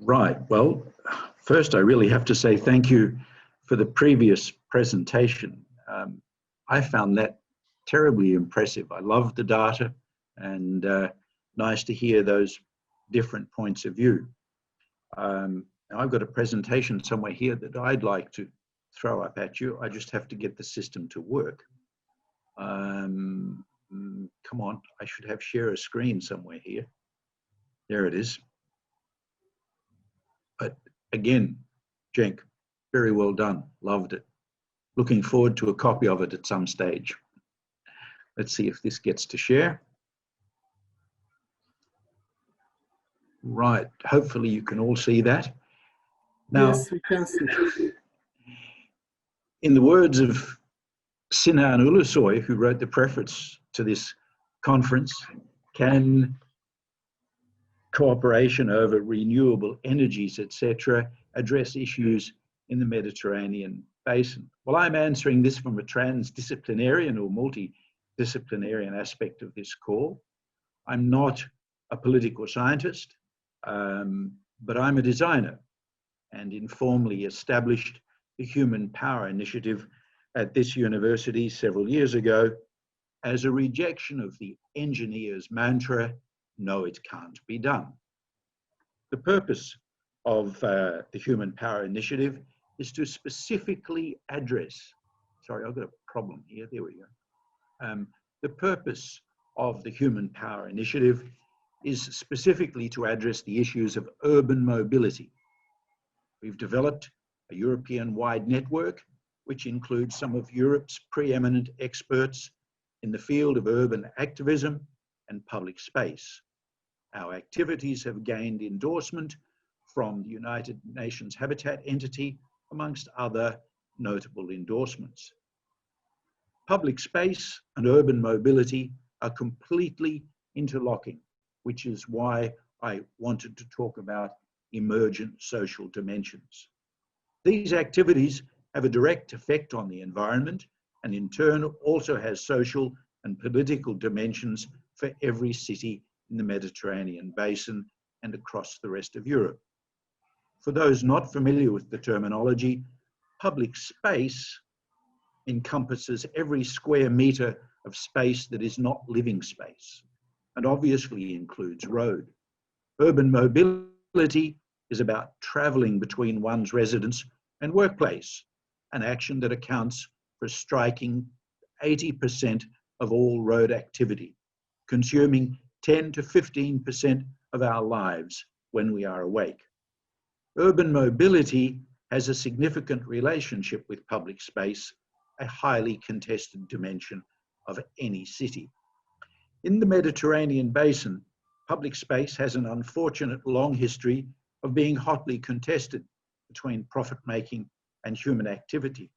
Right. Well, first, I really have to say thank you for the previous presentation. I found that terribly impressive. I love the data and nice to hear those different points of view. Now I've got a presentation somewhere here that I'd like to throw up at you. I just have to get the system to work. Come on, I should have share a screen somewhere here. There it is. But again, Cenk, very well done. Loved it. Looking forward to a copy of it at some stage. Let's see if this gets to share. Right. Hopefully you can all see that. Now, yes, we can see. In the words of Sinan Ulusoy, who wrote the preface to this conference, can cooperation over renewable energies, etc., address issues in the Mediterranean basin? Well, I'm answering this from a transdisciplinarian or multidisciplinarian aspect of this call. I'm not a political scientist, but I'm a designer and informally established the Human Power Initiative at this university several years ago as a rejection of the engineer's mantra, no, it can't be done. The purpose of the Human Power Initiative is to specifically address, sorry, I've got a problem here, there we go. The purpose of the Human Power Initiative is specifically to address the issues of urban mobility. We've developed a European-wide network which includes some of Europe's preeminent experts in the field of urban activism and public space. Our activities have gained endorsement from the United Nations Habitat Entity, amongst other notable endorsements. Public space and urban mobility are completely interlocking, which is why I wanted to talk about emergent social dimensions. These activities have a direct effect on the environment and in turn also has social and political dimensions for every city in the Mediterranean basin and across the rest of Europe. For those not familiar with the terminology, public space encompasses every square meter of space that is not living space and obviously includes road. Urban mobility is about traveling between one's residence and workplace, an action that accounts for a striking 80% of all road activity, consuming 10 to 15% of our lives when we are awake. Urban mobility has a significant relationship with public space, a highly contested dimension of any city. In the Mediterranean basin, public space has an unfortunate long history of being hotly contested between profit-making and human activity,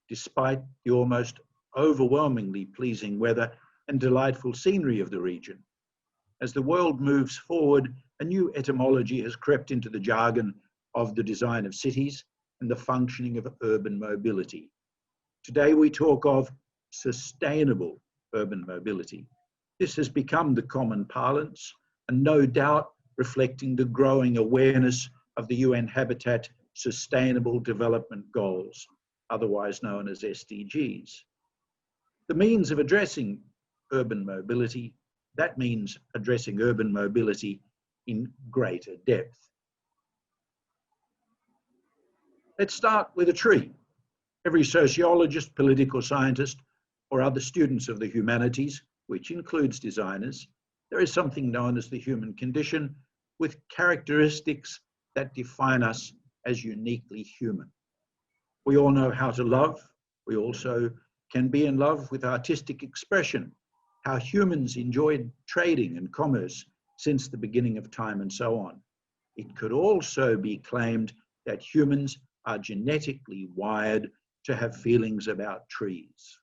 despite the almost overwhelmingly pleasing weather and delightful scenery of the region. As the world moves forward, a new etymology has crept into the jargon of the design of cities and the functioning of urban mobility. Today we talk of sustainable urban mobility. This has become the common parlance and no doubt reflecting the growing awareness of the UN Habitat Sustainable Development Goals, otherwise known as SDGs. The means of addressing urban mobility, that means addressing urban mobility in greater depth. Let's start with a tree. Every sociologist, political scientist, or other students of the humanities, which includes designers, there is something known as the human condition with characteristics that define us as uniquely human. We all know how to love. We also can be in love with artistic expression, how humans enjoyed trading and commerce since the beginning of time and so on. It could also be claimed that humans are genetically wired to have feelings about trees,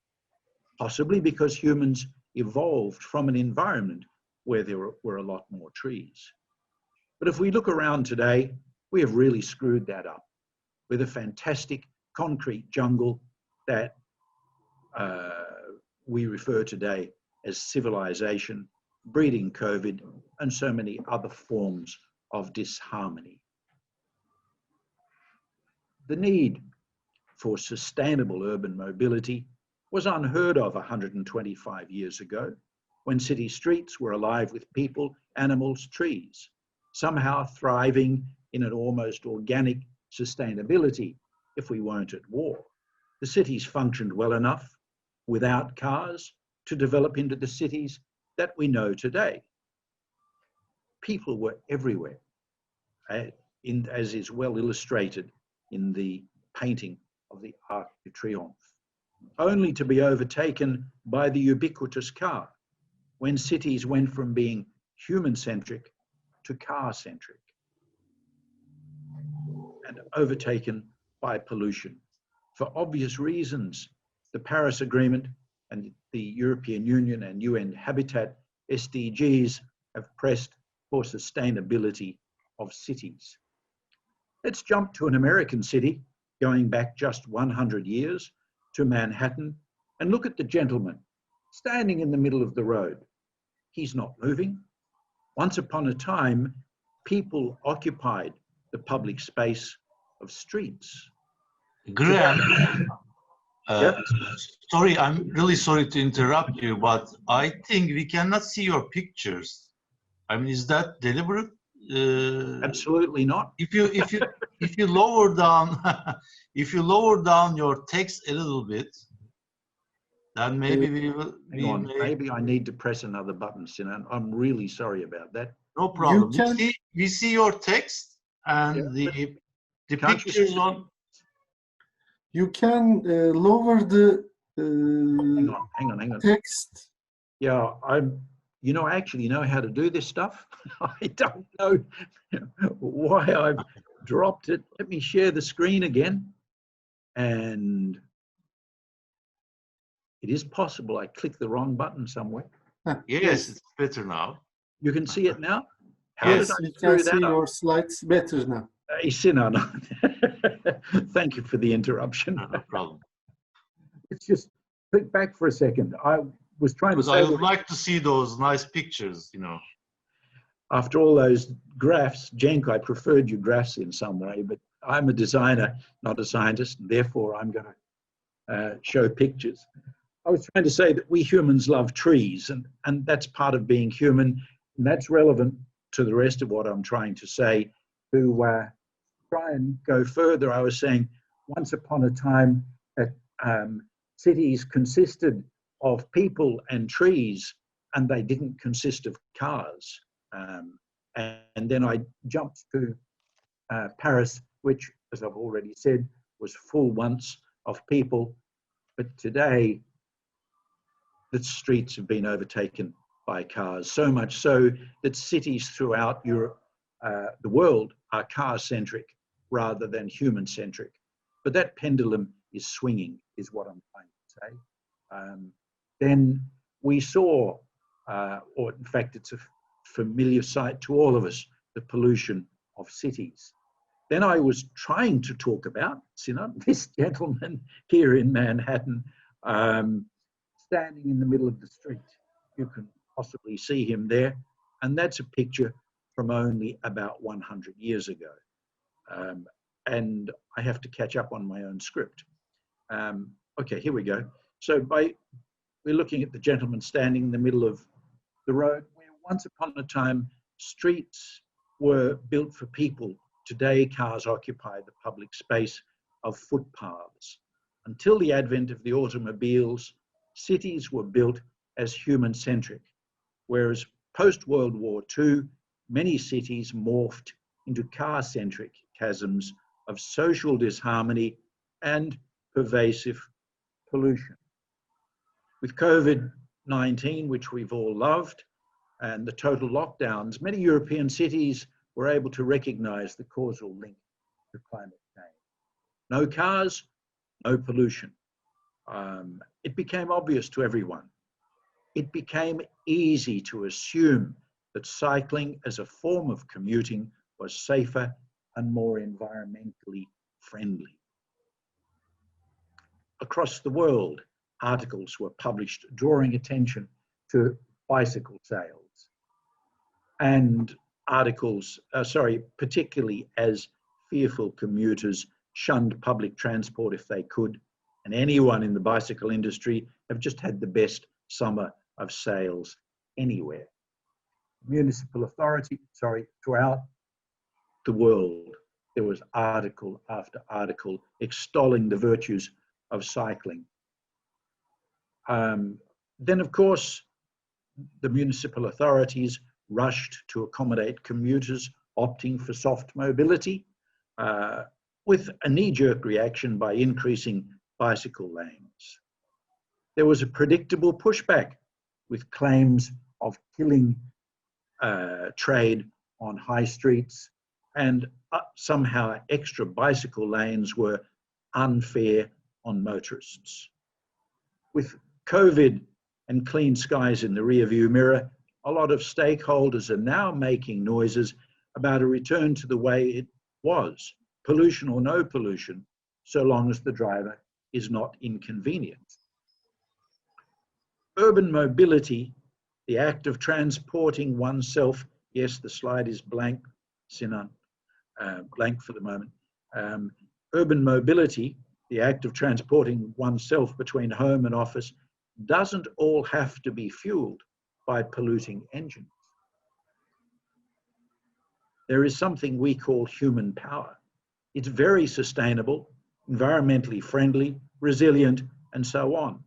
possibly because humans evolved from an environment where there were a lot more trees. But if we look around today, we have really screwed that up with a fantastic concrete jungle that we refer today as civilization, breeding COVID, and so many other forms of disharmony. The need for sustainable urban mobility was unheard of 125 years ago, when city streets were alive with people, animals, trees, somehow thriving in an almost organic sustainability if we weren't at war. The cities functioned well enough without cars to develop into the cities that we know today. People were everywhere, as is well illustrated in the painting of the Arc de Triomphe, only to be overtaken by the ubiquitous car when cities went from being human-centric to car-centric, and overtaken by pollution. For obvious reasons, the Paris Agreement and the European Union and UN Habitat SDGs have pressed for sustainability of cities. Let's jump to an American city, going back just 100 years to Manhattan, and look at the gentleman standing in the middle of the road. He's not moving. Once upon a time, people occupied the public space of streets. Graeme, Yep. sorry, I'm really sorry to interrupt you, but I think we cannot see your pictures. I mean, is that deliberate? Absolutely not. If you lower down if you lower down your text a little bit, then maybe we will. Maybe I need to press another button, Sinan. I'm really sorry about that. No problem. We see your text and the pictures on. You can lower the hang on. text. Yeah, I actually know how to do this stuff. I don't know why I've dropped it. Let me share the screen again. And it is possible I clicked the wrong button somewhere. Yes, it's better now. You can see it now? Yes, we can see your slides better now. Sinan, thank you for the interruption. No problem. Let's just click back for a second. I was trying to say, I would like to see those nice pictures, you know. After all those graphs, Cenk, I preferred your graphs in some way, but I'm a designer, not a scientist, and therefore I'm going to show pictures. I was trying to say that we humans love trees, and that's part of being human, and that's relevant to the rest of what I'm trying to say. To try and go further, I was saying once upon a time that cities consisted of people and trees, and they didn't consist of cars. And then I jumped to Paris, which, as I've already said, was full once of people. But today, the streets have been overtaken by cars, so much so that cities throughout Europe, the world, are car-centric rather than human-centric. But that pendulum is swinging, is what I'm trying to say. Then we saw, or in fact, it's a familiar sight to all of us, the pollution of cities. Then I was trying to talk about, this gentleman here in Manhattan, standing in the middle of the street. You can possibly see him there. And that's a picture from only about 100 years ago. And I have to catch up on my own script. Okay, here we go. So we're looking at the gentleman standing in the middle of the road, where once upon a time, streets were built for people. Today, cars occupy the public space of footpaths. Until the advent of the automobiles, cities were built as human-centric, whereas post-World War II, many cities morphed into car-centric chasms of social disharmony and pervasive pollution. With COVID-19, which we've all loved, and the total lockdowns, many European cities were able to recognize the causal link to climate change. No cars, no pollution. It became obvious to everyone. It became easy to assume that cycling as a form of commuting was safer and more environmentally friendly. Across the world, articles were published drawing attention to bicycle sales, and articles, particularly as fearful commuters shunned public transport if they could, and anyone in the bicycle industry have just had the best summer of sales anywhere. Municipal authority, throughout the world, there was article after article extolling the virtues of cycling. Then, of course, the municipal authorities rushed to accommodate commuters opting for soft mobility with a knee-jerk reaction by increasing bicycle lanes. There was a predictable pushback with claims of killing trade on high streets, and somehow extra bicycle lanes were unfair on motorists. With COVID and clean skies in the rearview mirror, a lot of stakeholders are now making noises about a return to the way it was, pollution or no pollution, so long as the driver is not inconvenienced. Urban mobility, the act of transporting oneself, yes, the slide is blank, Sinan, blank for the moment. Urban mobility, the act of transporting oneself between home and office, doesn't all have to be fueled by polluting engines. There is something we call human power. It's very sustainable, environmentally friendly, resilient, and so on.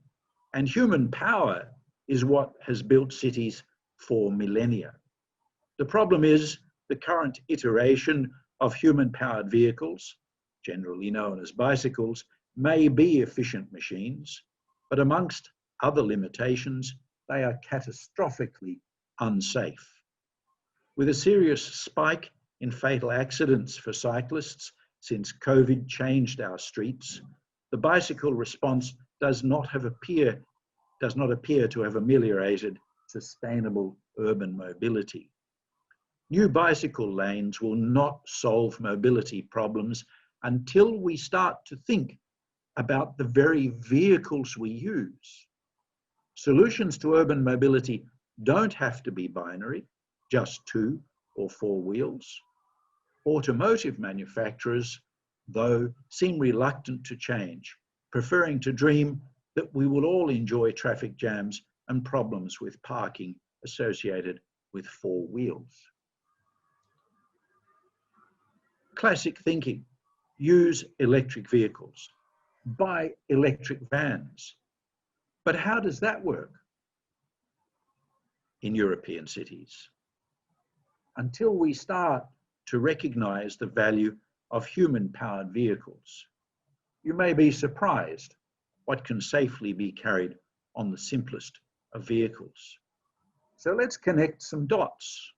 And human power is what has built cities for millennia. The problem is the current iteration of human-powered vehicles, generally known as bicycles, may be efficient machines, but amongst other limitations, they are catastrophically unsafe. With a serious spike in fatal accidents for cyclists since COVID changed our streets, the bicycle response does not appear to have ameliorated sustainable urban mobility. New bicycle lanes will not solve mobility problems until we start to think about the very vehicles we use. Solutions to urban mobility don't have to be binary, just 2 or 4 wheels. Automotive manufacturers, though, seem reluctant to change, preferring to dream that we will all enjoy traffic jams and problems with parking associated with 4 wheels. Classic thinking: use electric vehicles, buy electric vans. But how does that work in European cities? Until we start to recognize the value of human-powered vehicles, you may be surprised what can safely be carried on the simplest of vehicles. So let's connect some dots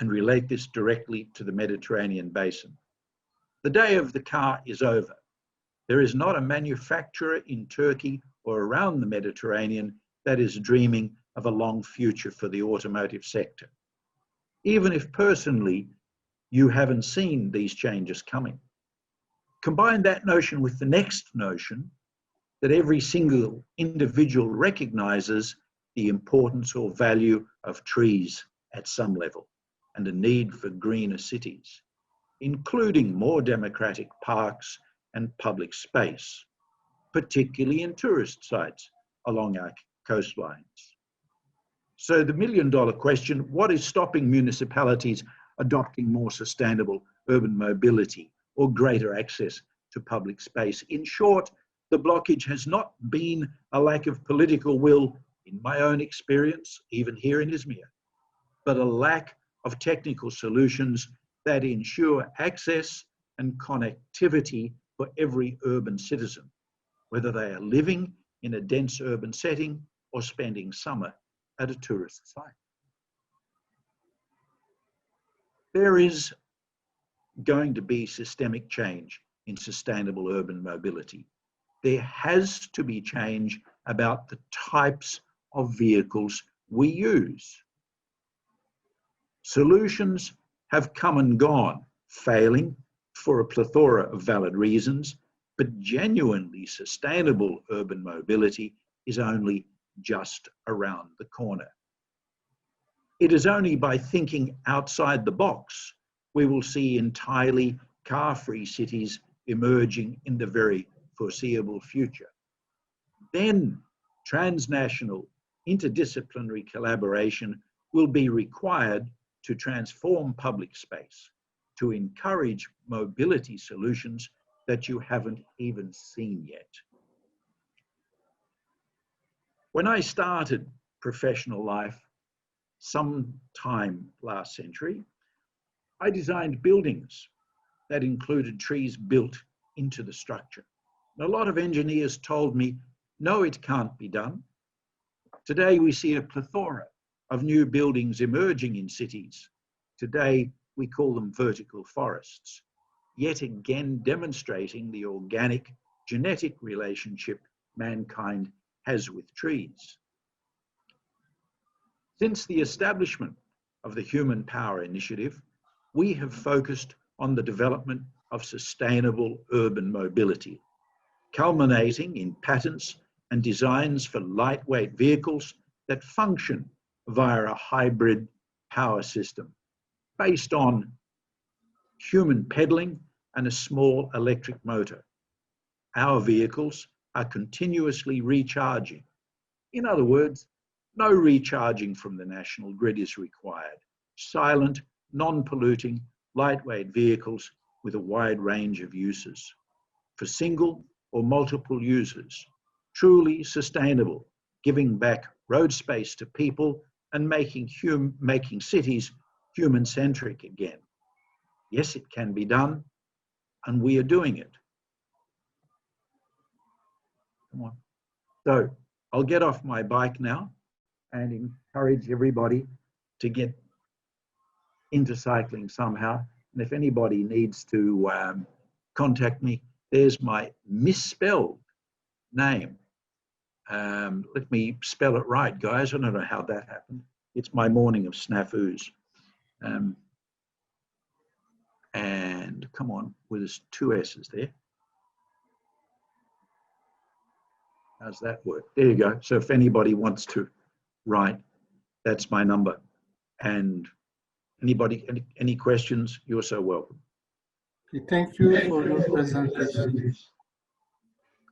and relate this directly to the Mediterranean basin. The day of the car is over. There is not a manufacturer in Turkey or around the Mediterranean that is dreaming of a long future for the automotive sector, even if personally you haven't seen these changes coming. Combine that notion with the next notion that every single individual recognizes the importance or value of trees at some level and a need for greener cities, including more democratic parks and public space, particularly in tourist sites along our coastlines. So the million-dollar question: what is stopping municipalities adopting more sustainable urban mobility or greater access to public space? In short, the blockage has not been a lack of political will, in my own experience, even here in Izmir, but a lack of technical solutions that ensure access and connectivity for every urban citizen, whether they are living in a dense urban setting or spending summer at a tourist site. There is going to be systemic change in sustainable urban mobility. There has to be change about the types of vehicles we use. Solutions have come and gone, failing for a plethora of valid reasons, but genuinely sustainable urban mobility is only just around the corner. It is only by thinking outside the box we will see entirely car-free cities emerging in the very foreseeable future. Then transnational, interdisciplinary collaboration will be required to transform public space, to encourage mobility solutions that you haven't even seen yet. When I started professional life sometime last century, I designed buildings that included trees built into the structure. And a lot of engineers told me, no, it can't be done. Today we see a plethora of new buildings emerging in cities. Today we call them vertical forests, yet again demonstrating the organic genetic relationship mankind has with trees. Since the establishment of the Human Power Initiative, we have focused on the development of sustainable urban mobility, culminating in patents and designs for lightweight vehicles that function via a hybrid power system based on human pedaling and a small electric motor. Our vehicles are continuously recharging. In other words, no recharging from the national grid is required. Silent, non-polluting, lightweight vehicles with a wide range of uses. For single or multiple users, truly sustainable, giving back road space to people and making cities human-centric again. Yes, it can be done, and we are doing it. Come on. So I'll get off my bike now and encourage everybody to get into cycling somehow. And if anybody needs to contact me, there's my misspelled name. Let me spell it right, guys. I don't know how that happened. It's my morning of snafus. And come on, with there's two S's there. How's that work? There you go. So if anybody wants to write, that's my number. And anybody, any questions, you're so welcome. Thank you for your presentation.